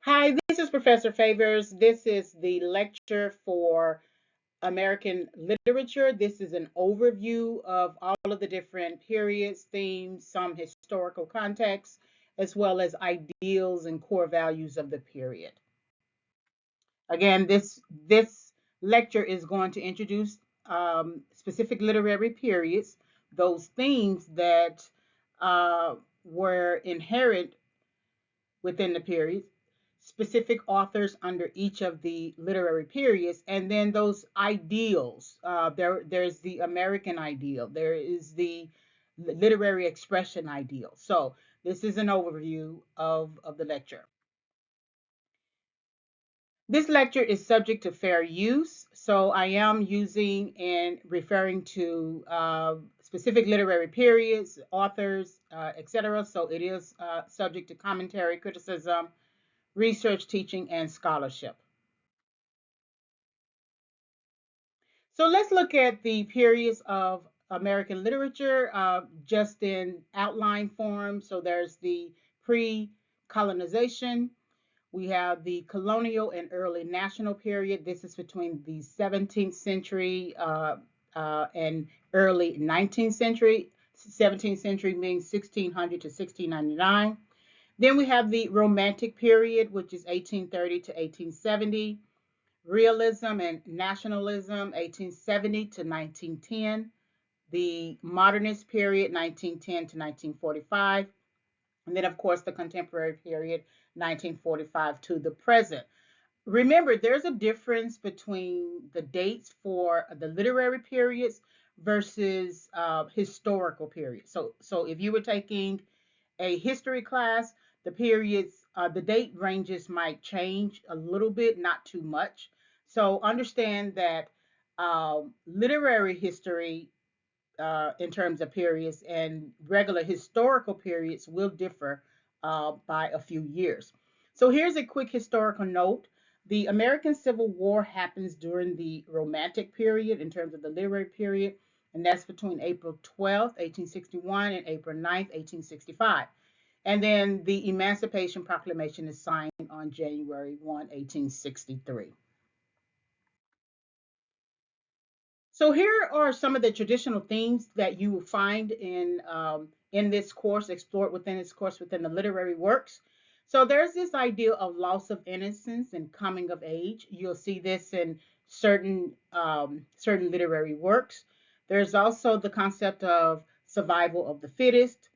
Hi, this is Professor Favors. This is the lecture for American literature. This is an overview of all of the different periods, themes, some historical context, as well as ideals and core values of the period. Again, this lecture is going to introduce specific literary periods, those themes that were inherent within the periods, specific authors under each of the literary periods, and then those ideals. There's the American ideal. There is the literary expression ideal. So this is an overview of the lecture. This lecture is subject to fair use, so I am using and referring to specific literary periods, authors, etc. So it is subject to commentary, criticism, research, teaching, and scholarship. So let's look at the periods of American literature just in outline form. So there's the pre-colonization. We have the colonial and early national period. This is between the 17th century and early 19th century. 17th century means 1600 to 1699. Then we have the Romantic period, which is 1830 to 1870. Realism and Nationalism, 1870 to 1910. The Modernist period, 1910 to 1945. And then, of course, the Contemporary period, 1945 to the present. Remember, there's a difference between the dates for the literary periods versus historical periods. So if you were taking a history class, the periods, the date ranges might change a little bit, not too much. So understand that literary history, in terms of periods, and regular historical periods will differ by a few years. So here's a quick historical note. The American Civil War happens during the Romantic period in terms of the literary period, and that's between April 12th, 1861 and April 9th, 1865. And then the Emancipation Proclamation is signed on January 1, 1863. So here are some of the traditional themes that you will find in this course, explored within this course within the literary works. So there's this idea of loss of innocence and coming of age. You'll see this in certain literary works. There's also the concept of survival of the fittest.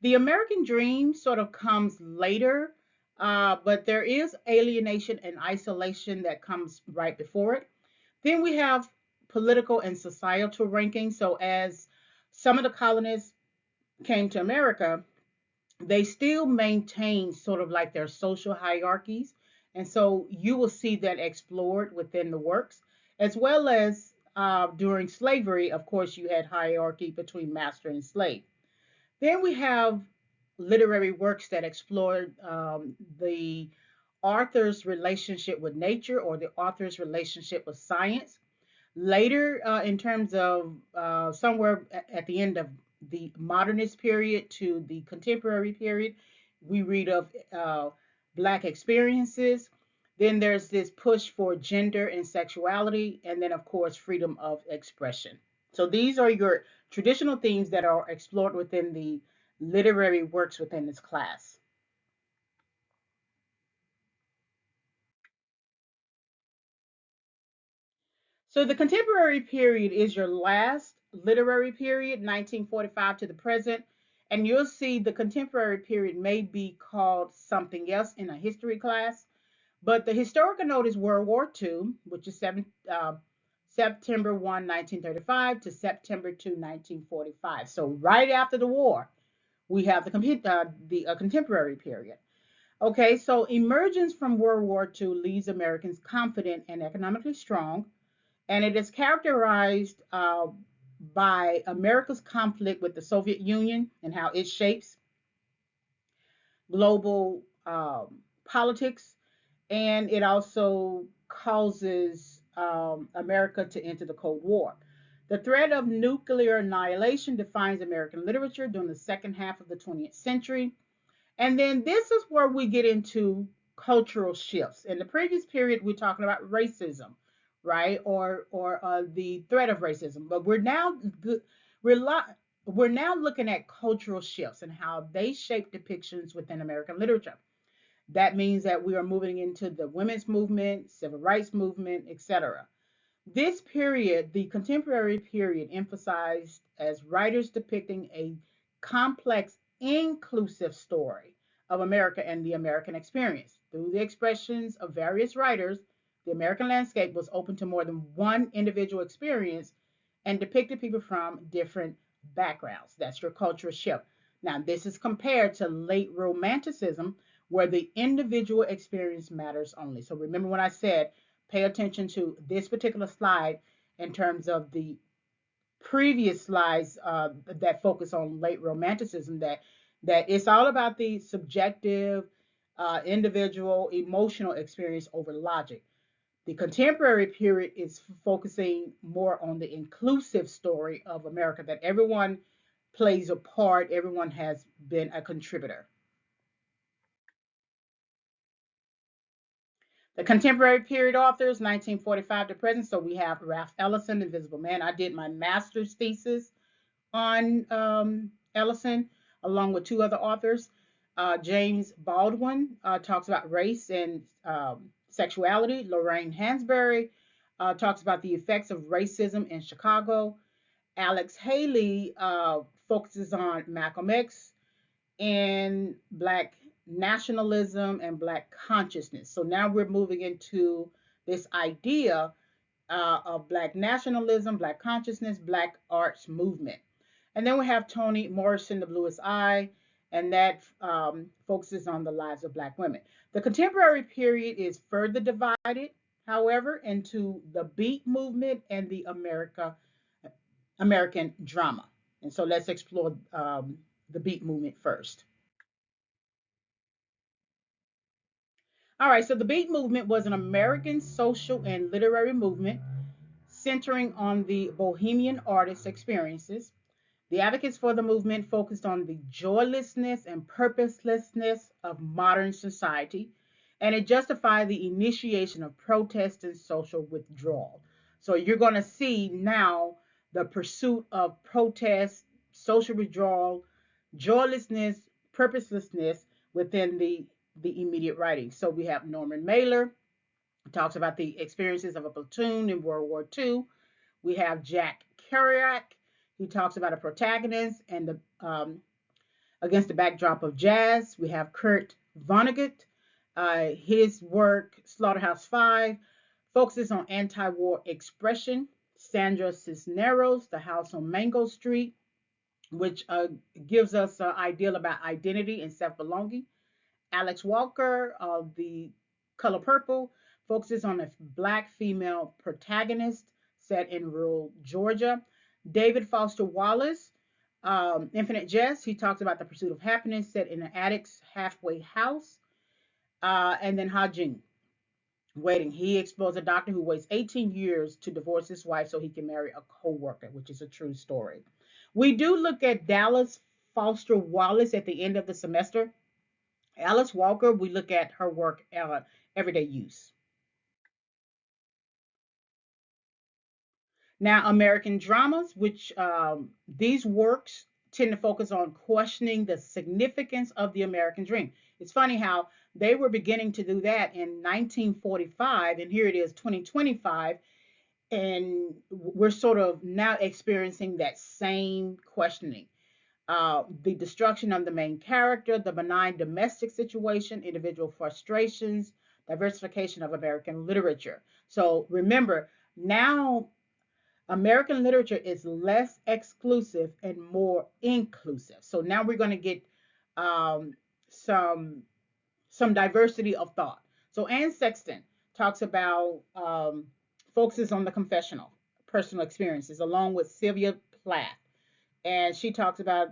The American dream sort of comes later, but there is alienation and isolation that comes right before it. Then we have political and societal rankings. So as some of the colonists came to America, they still maintain sort of like their social hierarchies. And so you will see that explored within the works, as well as during slavery, of course, you had hierarchy between master and slave. Then we have literary works that explored the author's relationship with nature or the author's relationship with science. Later, in terms of somewhere at the end of the modernist period to the contemporary period, we read of Black experiences. Then there's this push for gender and sexuality, and then, of course, freedom of expression. So these are your traditional themes that are explored within the literary works within this class. So the contemporary period is your last literary period, 1945 to the present. And you'll see the contemporary period may be called something else in a history class. But the historical note is World War II, which is September 1, 1935 to September 2, 1945. So right after the war, we have the contemporary period. Okay, so emergence from World War II leaves Americans confident and economically strong, and it is characterized by America's conflict with the Soviet Union and how it shapes global politics, and it also causes America to enter the Cold War. The threat of nuclear annihilation defines American literature during the second half of the 20th century. And then this is where we get into cultural shifts. In the previous period, we're talking about racism, right, or the threat of racism. But we're lo- we're now looking at cultural shifts and how they shape depictions within American literature. That means that we are moving into the women's movement, civil rights movement, etc. This period, the contemporary period, emphasized as writers depicting a complex, inclusive story of America and the American experience. Through the expressions of various writers, the American landscape was open to more than one individual experience and depicted people from different backgrounds. That's your cultural shift. Now, this is compared to late Romanticism, where the individual experience matters only. So remember when I said pay attention to this particular slide in terms of the previous slides that focus on late Romanticism, that it's all about the subjective, individual, emotional experience over logic. The contemporary period is focusing more on the inclusive story of America, that everyone plays a part, everyone has been a contributor. The contemporary period authors, 1945 to present. So we have Ralph Ellison, Invisible Man. I did my master's thesis on Ellison, along with two other authors. James Baldwin talks about race and sexuality. Lorraine Hansberry talks about the effects of racism in Chicago. Alex Haley focuses on Malcolm X and Black nationalism and Black consciousness. So now we're moving into this idea of Black nationalism, Black consciousness, Black arts movement. And then we have Toni Morrison, The Bluest Eye, and that focuses on the lives of Black women. The contemporary period is further divided, however, into the Beat movement and the American drama. And so let's explore the Beat movement first. All right, so the Beat movement was an American social and literary movement centering on the bohemian artist's experiences. The advocates for the movement focused on the joylessness and purposelessness of modern society, and it justified the initiation of protest and social withdrawal. So you're going to see now the pursuit of protest, social withdrawal, joylessness, purposelessness within the immediate writing. So we have Norman Mailer talks about the experiences of a platoon in World War II. We have Jack Kerouac. He talks about a protagonist and the against the backdrop of jazz. We have Kurt Vonnegut. His work, Slaughterhouse Five, focuses on anti-war expression. Sandra Cisneros, The House on Mango Street, which gives us an ideal about identity and self-belonging. Alex Walker of The Color Purple focuses on a Black female protagonist set in rural Georgia. David Foster Wallace, Infinite Jest, he talks about the pursuit of happiness set in an addict's halfway house. And then Ha Jing, Waiting. He explores a doctor who waits 18 years to divorce his wife so he can marry a co-worker, which is a true story. We do look at Dallas Foster Wallace at the end of the semester. Alice Walker, we look at her work everyday use. Now, American dramas, which these works tend to focus on questioning the significance of the American dream. It's funny how they were beginning to do that in 1945, and here it is, 2025, and we're sort of now experiencing that same questioning. The destruction of the main character, the benign domestic situation, individual frustrations, diversification of American literature. So remember, now American literature is less exclusive and more inclusive. So now we're going to get um, some diversity of thought. So Anne Sexton talks about focuses on the confessional, personal experiences, along with Sylvia Plath, and she talks about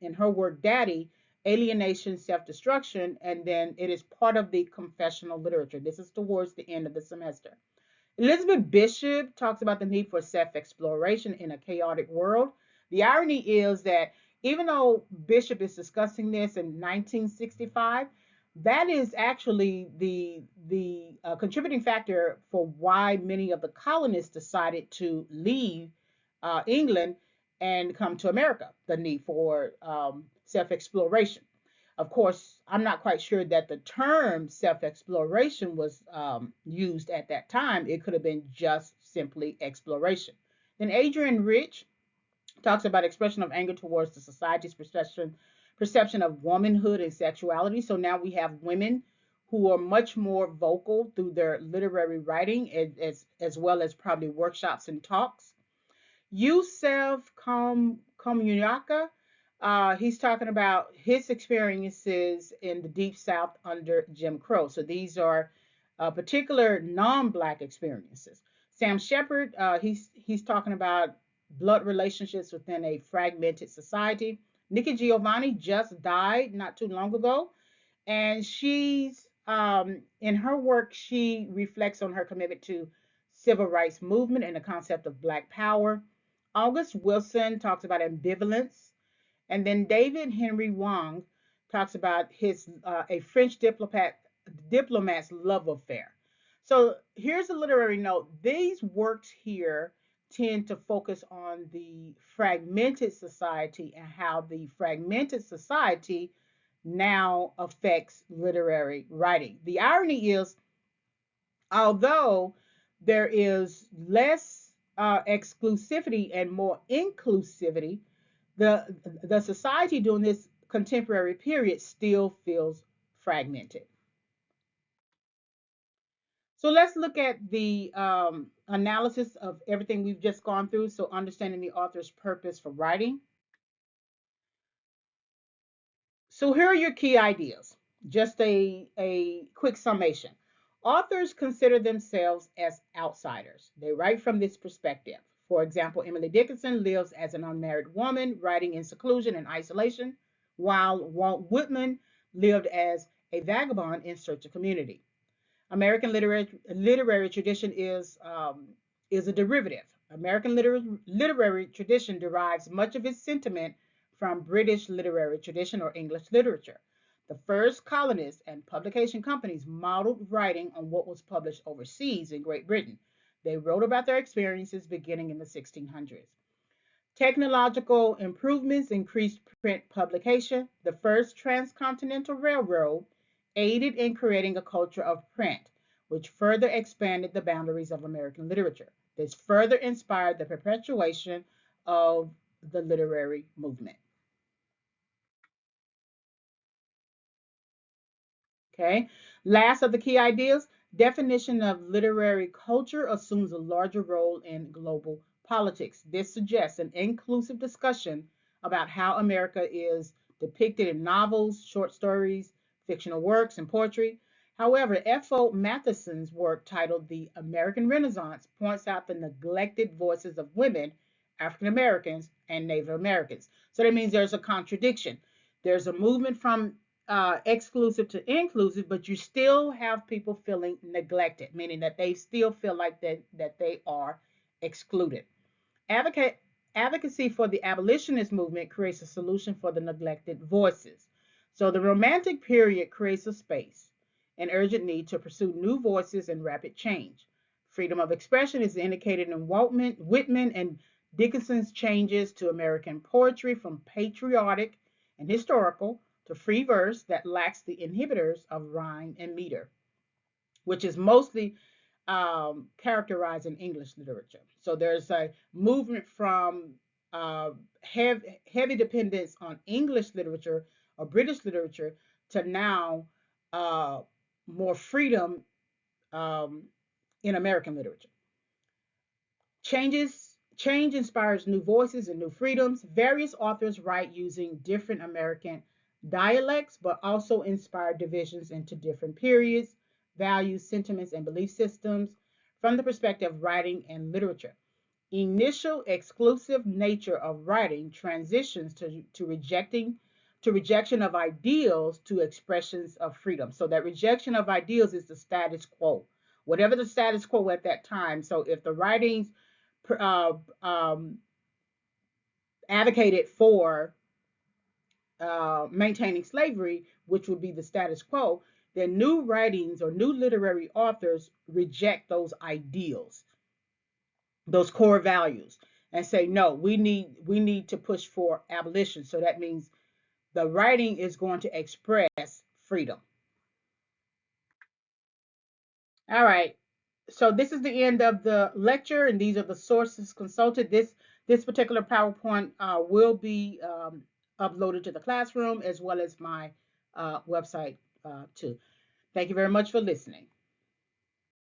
in her work Daddy, alienation, self-destruction, and then it is part of the confessional literature. This is towards the end of the semester. Elizabeth Bishop talks about the need for self-exploration in a chaotic world. The irony is that even though Bishop is discussing this in 1965, That is actually the contributing factor for why many of the colonists decided to leave England and come to America. The need for self-exploration. Of course, I'm not quite sure that the term self-exploration was used at that time. It could have been just simply exploration. Then Adrian Rich talks about expression of anger towards the society's perception of womanhood and sexuality. So now we have women who are much more vocal through their literary writing, as well as probably workshops and talks. Yusef Komunyakaa, he's talking about his experiences in the Deep South under Jim Crow. So these are particular non-black experiences. Sam Shepard, he's talking about blood relationships within a fragmented society. Nikki Giovanni just died not too long ago, and she's in her work she reflects on her commitment to civil rights movement and the concept of black power. August Wilson talks about ambivalence, and then David Henry Wong talks about his a French diplomat's love affair. So here's a literary note. These works here tend to focus on the fragmented society and how the fragmented society now affects literary writing. The irony is, although there is less exclusivity and more inclusivity, the society during this contemporary period still feels fragmented. So let's look at the analysis of everything we've just gone through. So understanding the author's purpose for writing. So here are your key ideas. Just a quick summation. Authors consider themselves as outsiders. They write from this perspective. For example, Emily Dickinson lives as an unmarried woman, writing in seclusion and isolation, while Walt Whitman lived as a vagabond in search of community. American literary tradition is a derivative. American literary tradition derives much of its sentiment from British literary tradition or English literature. The first colonists and publication companies modeled writing on what was published overseas in Great Britain. They wrote about their experiences beginning in the 1600s. Technological improvements increased print publication. The first transcontinental railroad aided in creating a culture of print, which further expanded the boundaries of American literature. This further inspired the perpetuation of the literary movement. Okay. Last of the key ideas, definition of literary culture assumes a larger role in global politics. This suggests an inclusive discussion about how America is depicted in novels, short stories, fictional works, and poetry. However, F.O. Matheson's work titled The American Renaissance points out the neglected voices of women, African Americans, and Native Americans. So that means there's a contradiction. There's a movement from exclusive to inclusive, but you still have people feeling neglected, meaning that they still feel like that they are excluded. Advocate, Advocacy for the abolitionist movement creates a solution for the neglected voices. So the Romantic period creates a space, an urgent need to pursue new voices and rapid change. Freedom of expression is indicated in Whitman and Dickinson's changes to American poetry from patriotic and historical to free verse that lacks the inhibitors of rhyme and meter, which is mostly characterized in English literature. So there's a movement from heavy dependence on English literature or British literature to now uh, more freedom um, in American literature. Change inspires new voices and new freedoms. Various authors write using different American dialects, but also inspire divisions into different periods, values, sentiments, and belief systems from the perspective of writing and literature. Initial exclusive nature of writing transitions to rejection of ideals to expressions of freedom. So that rejection of ideals is the status quo, whatever the status quo at that time. So if the writings uh, um, advocated for maintaining slavery, which would be the status quo, then new writings or new literary authors reject those ideals, those core values, and say, no, we need to push for abolition. So that means the writing is going to express freedom. All right. So this is the end of the lecture, and these are the sources consulted. This particular PowerPoint will be uploaded to the classroom as well as my website too. Thank you very much for listening.